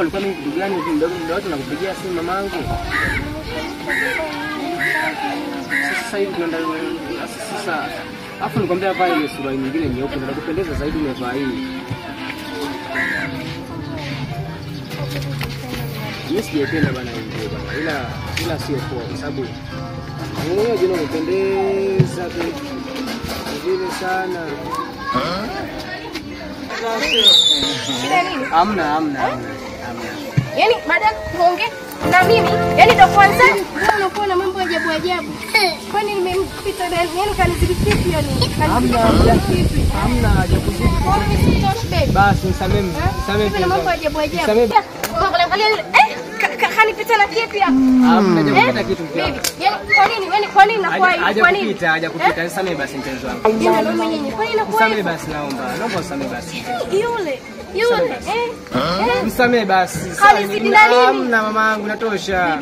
kwamba alikuwa mimi kitu gani ndio watu nakupigia simu mamangu. Sasa hivi tunaenda sasa. Afu nikwambia hapa ile sura nyingine nyeupe ndio kupendeza zaidi umevaa hii. Mimi sijaipenda bana hiyo bana. Ila sio poa kwa sababu wewe jina umependeza vile sana. Hamna. Yaani baada ya kuongea na mimi, yaani ndo kwanza unakuwa na mambo ajabu. Kwani nimempita yaani kanizidi kipi yani? Hamna ajabu kipi. Basi nisamee. Mimi mambo ajabu. Angalia kanipita na kipi hapa? Hamna ajabu kitu pia. Yaani kwa nini nakuwa hivi? Kwa nini? Hajakupita. Nisamee basi mpenzi wangu. Jina ndo mwenyewe. Kwa nini nakuwa hivi? Nisamee basi naomba usamee basi. Yule. Nisamee basi. Hamna mamangu natosha.